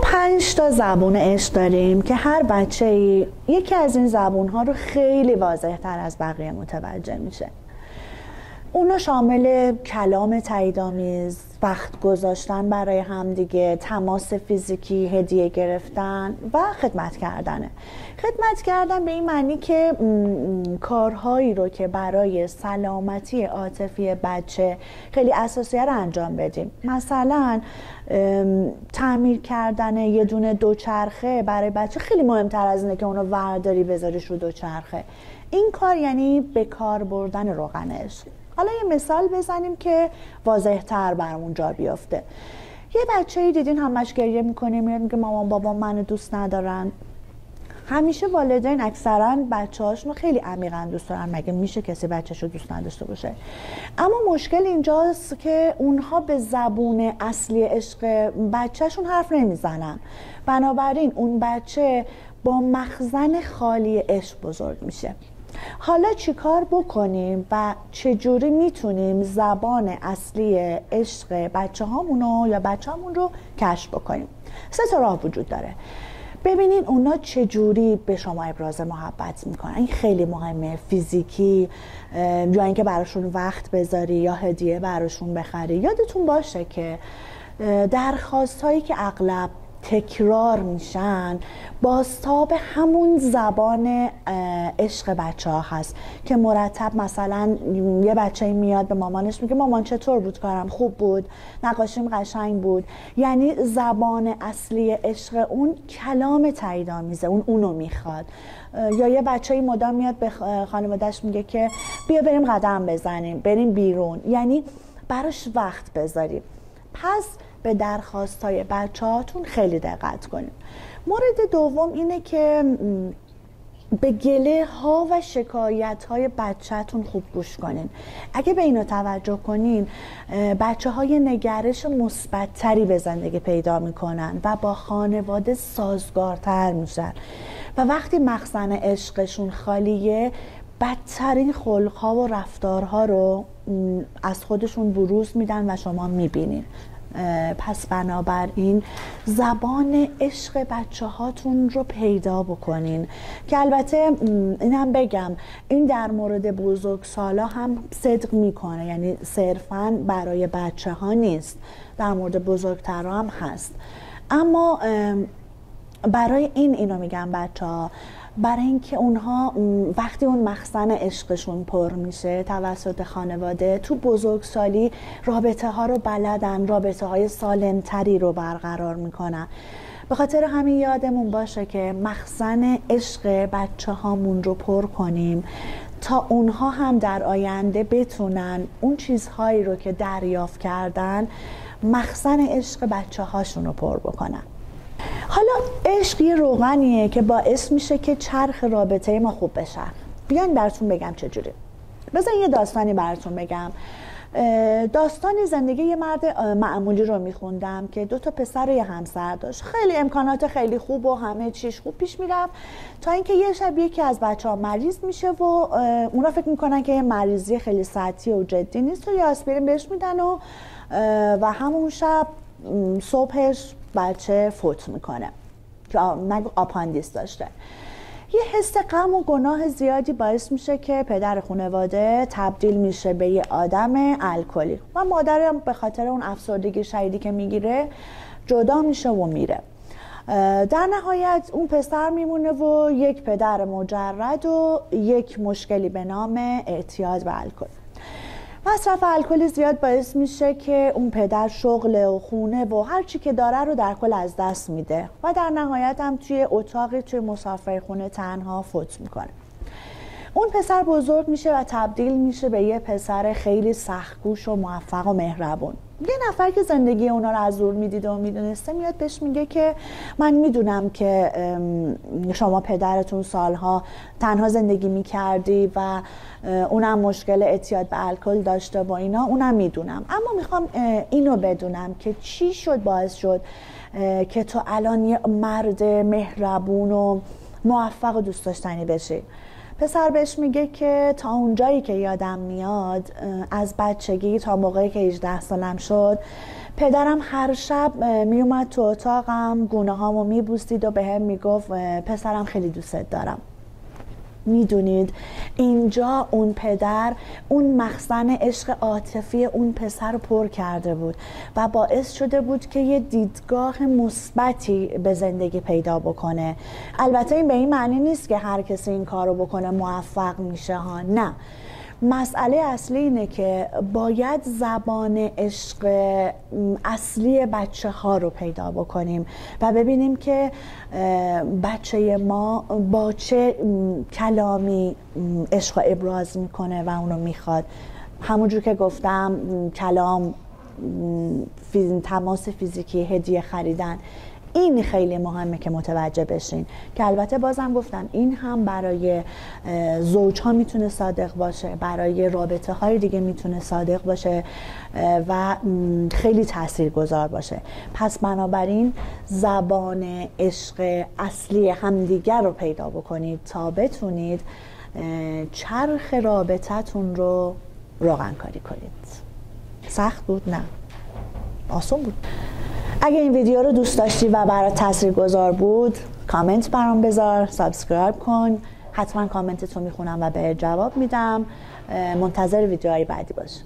5 تا زبون عشق داریم که هر بچه‌ای یکی از این زبون‌ها رو خیلی واضح‌تر از بقیه متوجه میشه. اونا شامل کلام تاییدآمیز، وقت گذاشتن برای همدیگه، تماس فیزیکی، هدیه گرفتن و خدمت کردنه. خدمت کردن به این معنی که کارهایی رو که برای سلامتی عاطفی بچه خیلی اساسیه رو انجام بدیم. مثلا تعمیر کردن یه دونه دوچرخه برای بچه خیلی مهمتر از اینه که اونو ورداری بذاریش رو دوچرخه. این کار یعنی به کار بردن روغن عشق. حالا یه مثال بزنیم که واضح‌تر برامون جا بیافته. یه بچه‌ای دیدین همش گریه میکنه، میاد میگه مامان بابا منو دوست ندارن. همیشه والدین اکثرا بچه‌هاشونو خیلی عمیقاً دوست دارن، مگه میشه کسی بچه‌شو دوست نداشته باشه؟ اما مشکل اینجاست که اونها به زبون اصلی عشق بچه‌شون حرف نمیزنن. بنابراین اون بچه با مخزن خالی عشق بزرگ میشه. حالا چیکار بکنیم و چجوری میتونیم زبان اصلی عشق بچه هامونو یا بچه هامون رو کشف بکنیم؟ 3 تا راه وجود داره. ببینین اونا چجوری به شما ابراز محبت میکنن. این خیلی مهمه. فیزیکی، یا اینکه براشون وقت بذاری یا هدیه براشون بخری. یادتون باشه که درخواست هایی که اغلب تکرار میشن بازتاب همون زبان عشق بچه ها هست که مرتب مثلا یه بچه میاد به مامانش میگه مامان چطور بود کارم؟ خوب بود، نقاشیم قشنگ بود. یعنی زبان اصلی عشق اون کلام تاییدآمیزه، اونو میخواد. یا یه بچه مدام میاد به خانواده‌اش میگه که بیا بریم قدم بزنیم، بریم بیرون، یعنی براش وقت بذاریم. پس به درخواستای بچه‌هاتون خیلی دقت کنید. مورد دوم اینه که به گله ها و شکایت های بچه‌تون خوب گوش کنین. اگه به اینا توجه کنین، بچه های نگرش مثبت‌تری به زندگی پیدا میکنن و با خانواده سازگارتر میشن و وقتی مخزن عشقشون خالیه، بدترین خلق‌ها و رفتارها رو از خودشون بروز میدن و شما میبینین. پس بنابراین زبان عشق بچه هاتون رو پیدا بکنین که البته اینم بگم این در مورد بزرگسالا هم صدق میکنه، یعنی صرفاً برای بچه ها نیست، در مورد بزرگترها هم هست. اما برای اینو میگم بچه ها، برای اینکه اونها وقتی اون مخزن عشقشون پر میشه توسط خانواده، تو بزرگسالی رابطه ها رو بلدن، رابطه های سالمتری رو برقرار میکنن. به خاطر همین یادمون باشه که مخزن عشق بچه هامون رو پر کنیم تا اونها هم در آینده بتونن اون چیزهایی رو که دریافت کردن مخزن عشق بچه هاشون رو پر بکنن. حالا عشق یه روغنیه که باعث میشه که چرخ رابطه ما خوب بشه. بیاین براتون بگم چجوری. بذارین یه داستانی براتون بگم. داستان زندگی یه مرد معمولی رو میخوندم که 2 تا پسر و یه همسر داشت. خیلی امکانات خیلی خوب و همه چیش خوب پیش میرفت تا اینکه یه شب یکی از بچه‌ها مریض میشه و اونا فکر میکنن که یه مریضی خیلی سطحی و جدی نیست و یه آسپرین بهش میدن و همون شب صبحش بچه فوت میکنه که آپاندیس داشته. یه حس غم و گناه زیادی باعث میشه که پدر خانواده تبدیل میشه به یه آدم الکلی و مادرم به خاطر اون افسردگی شدیدی که میگیره جدا میشه و میره. در نهایت اون پسر میمونه و یک پدر مجرد و یک مشکلی به نام اعتیاد به الکل. مصرف الکل زیاد باعث میشه که اون پدر شغل و خونه و هر چی که داره رو در کل از دست میده و در نهایت هم توی اتاقی توی مسافرخونه تنها فوت میکنه. اون پسر بزرگ میشه و تبدیل میشه به یه پسر خیلی سختگوش و موفق و مهربون. یه نفر که زندگی اونا رو از دور میدیده و میدونسته میاد بهش میگه که من میدونم که شما پدرتون سالها تنها زندگی میکردی و اونم مشکل اعتیاد به الکل داشته و اینا، اونم میدونم، اما میخوام اینو بدونم که چی شد باعث شد که تو الان یه مرد مهربون و موفق و دوست داشتنی بشی. پسر بهش میگه که تا اونجایی که یادم میاد از بچگی تا موقعی که 18 سالم شد پدرم هر شب میومد تو اتاقم، گونه هامو میبوسید و بهم میگفت پسرم خیلی دوستت دارم. میدونید اینجا اون پدر اون مخزن عشق عاطفی اون پسر رو پر کرده بود و باعث شده بود که یه دیدگاه مثبتی به زندگی پیدا بکنه. البته این به این معنی نیست که هر کسی این کار رو بکنه موفق میشه ها، نه. مسئله اصلی اینه که باید زبان عشق اصلی بچه ها رو پیدا بکنیم و ببینیم که بچه ما با چه کلامی عشق رو ابراز میکنه و اونو میخواد. همونجور که گفتم کلام، تماس فیزیکی، هدیه خریدن، این خیلی مهمه که متوجه بشین. که البته بازم گفتم این هم برای زوجها میتونه صادق باشه، برای رابطه های دیگه میتونه صادق باشه و خیلی تاثیرگذار باشه. پس بنابراین زبان عشق اصلی همدیگر رو پیدا بکنید تا بتونید چرخ رابطتون رو روغن کاری کنید. سخت بود؟ نه، آسون بود. اگه این ویدیو رو دوست داشتی و برات تاثیرگذار بود، کامنت برام بذار، سابسکرایب کن. حتما کامنتتو میخونم و به جواب میدم. منتظر ویدیوهای بعدی باش.